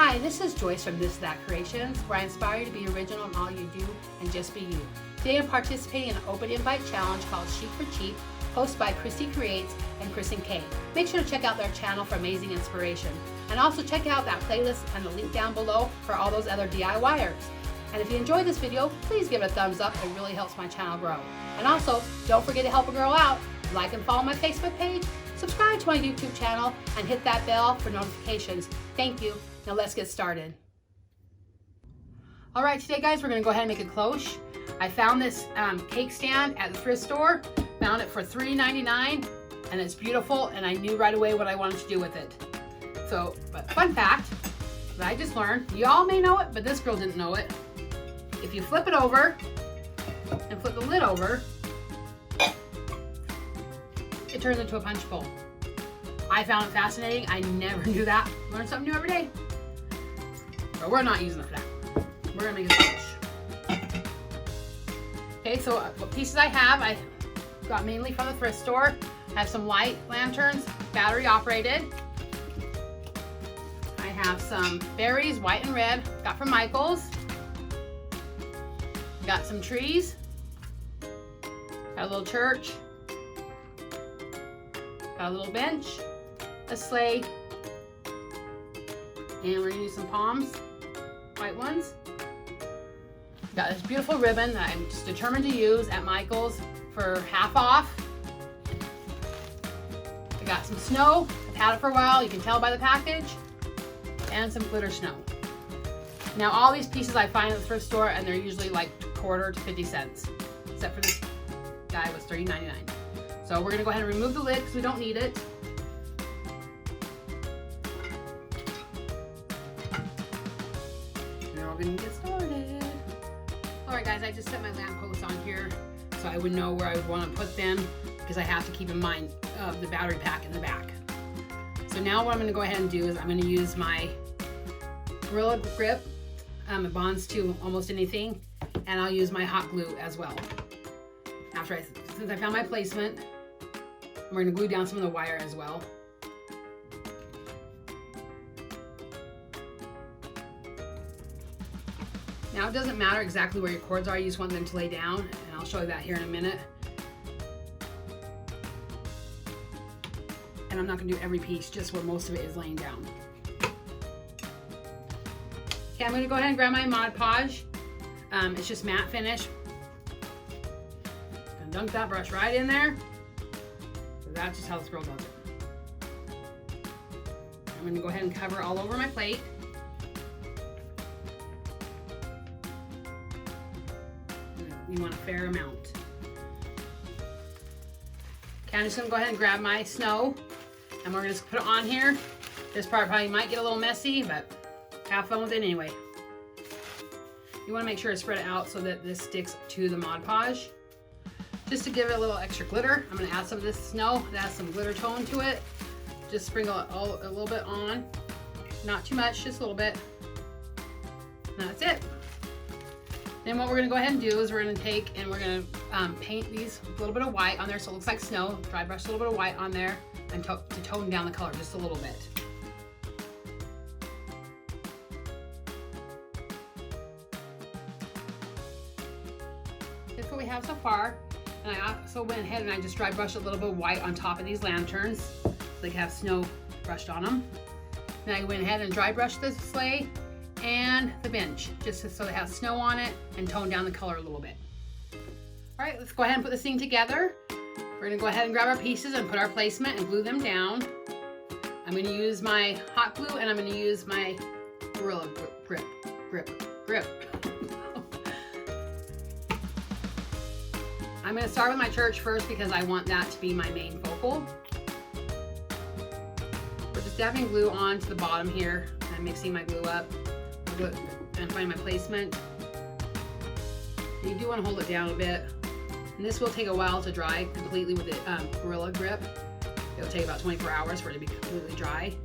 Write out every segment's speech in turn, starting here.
Hi, this is Joyce from This That Creations, where I inspire you to be original in all you do and just be you. Today I'm participating in an open invite challenge called Chic for Cheap, hosted by Christy Creates and Kristin Kay. Make sure to check out their channel for amazing inspiration. And also check out that playlist and the link down below for all those other DIYers. And if you enjoyed this video, please give it a thumbs up. It really helps my channel grow. And also, don't forget to help a girl out. Like and follow my Facebook page, subscribe to my YouTube channel, and hit that bell for notifications. Thank you. Now let's get started. All right, today guys, we're gonna go ahead and make a cloche. I found this cake stand at the thrift store. Found it for $3.99, and it's beautiful, and I knew right away what I wanted to do with it. So, but fun fact that I just learned, you all may know it, but this girl didn't know it. If you flip it over and flip the lid over, it turns into a punch bowl. I found it fascinating. I never knew that. Learn something new every day. But we're not using it for that. We're gonna make a cloche. Okay, so what pieces I have, I got mainly from the thrift store. I have some light lanterns, battery operated. I have some berries, white and red, got from Michael's. Got some trees. Got a little church. Got a little bench, a sleigh, and we're gonna use some palms, white ones. Got this beautiful ribbon that I'm just determined to use at Michael's for half off. I got some snow. I've had it for a while. You can tell by the package. And some glitter snow. Now all these pieces I find at the thrift store, and they're usually like quarter to 50 cents. Except for this guy was $3.99. So we're gonna go ahead and remove the lid because we don't need it. Now we're gonna get started. All right guys, I just set my lamp posts on here so I would know where I would wanna put them, because I have to keep in mind the battery pack in the back. So now what I'm gonna go ahead and do is I'm gonna use my Gorilla Grip. It bonds to almost anything, and I'll use my hot glue as well. Since I found my placement, we're gonna glue down some of the wire as well. Now it doesn't matter exactly where your cords are, you just want them to lay down, and I'll show you that here in a minute. And I'm not gonna do every piece, just where most of it is laying down. Okay, I'm gonna go ahead and grab my Mod Podge. It's just matte finish. Gonna dunk that brush right in there. So that's just how this girl does it. I'm gonna go ahead and cover all over my plate. You want a fair amount. Okay, I'm just gonna go ahead and grab my snow, and we're gonna just put it on here. This part probably might get a little messy, but have fun with it anyway. You want to make sure to spread it out so that this sticks to the Mod Podge. Just to give it a little extra glitter, I'm going to add some of this snow that has some glitter tone to it. Just sprinkle it a little bit on. Not too much, just a little bit. And that's it. Then what we're going to go ahead and do is we're going to take and we're going to paint these with a little bit of white on there so it looks like snow. Dry brush a little bit of white on there and to tone down the color just a little bit. That's what we have so far. And I also went ahead and I just dry brushed a little bit of white on top of these lanterns so they can have snow brushed on them. Then I went ahead and dry brushed the sleigh and the bench just so it has snow on it and tone down the color a little bit. All right, let's go ahead and put this thing together. We're gonna go ahead and grab our pieces and put our placement and glue them down. I'm gonna use my hot glue and I'm gonna use my Gorilla Grip. I'm going to start with my church first because I want that to be my main focal. We're just dabbing glue onto the bottom here and mixing my glue up and finding my placement. And you do want to hold it down a bit. And this will take a while to dry completely with the Gorilla Grip. It'll take about 24 hours for it to be completely dry.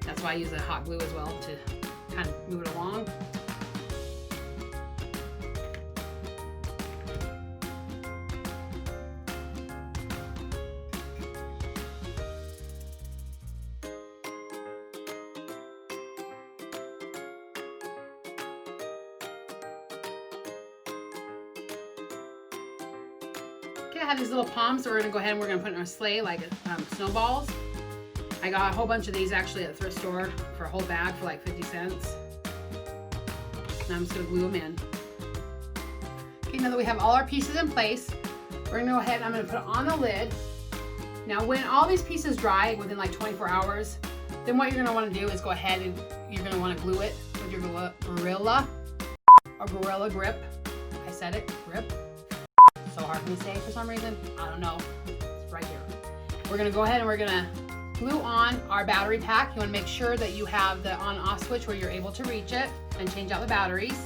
That's why I use a hot glue as well to kind of move it along. Okay, I have these little palms, so we're gonna go ahead and we're gonna put in our sleigh like snowballs. I got a whole bunch of these actually at the thrift store for a whole bag for like 50 cents. Now I'm just gonna glue them in. Okay, now that we have all our pieces in place, we're gonna go ahead and I'm gonna put on the lid. Now when all these pieces dry within like 24 hours, then what you're gonna wanna do is go ahead and you're gonna wanna glue it with your Gorilla Grip. I said it, grip. So hard for me to say for some reason. I don't know, it's right here. We're gonna go ahead and we're gonna glue on our battery pack. You wanna make sure that you have the on-off switch where you're able to reach it and change out the batteries.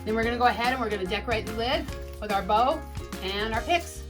Then we're gonna go ahead and we're gonna decorate the lid with our bow and our picks.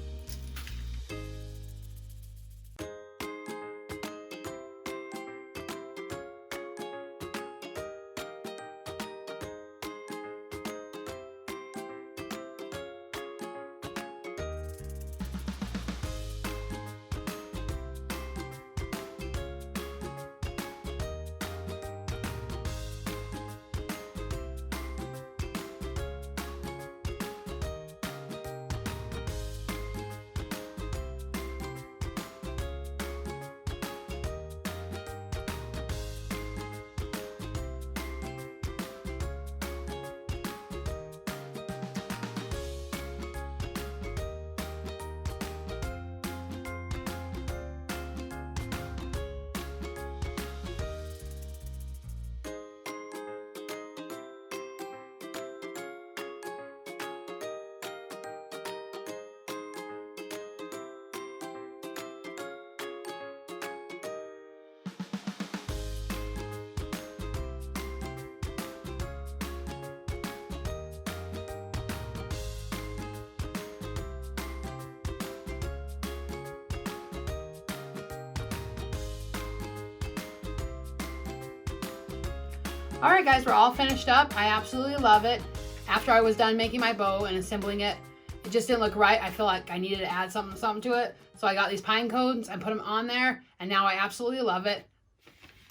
All right, guys, we're all finished up. I absolutely love it. After I was done making my bow and assembling it, it just didn't look right. I feel like I needed to add something to it. So I got these pine cones and put them on there, and now I absolutely love it.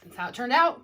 That's how it turned out.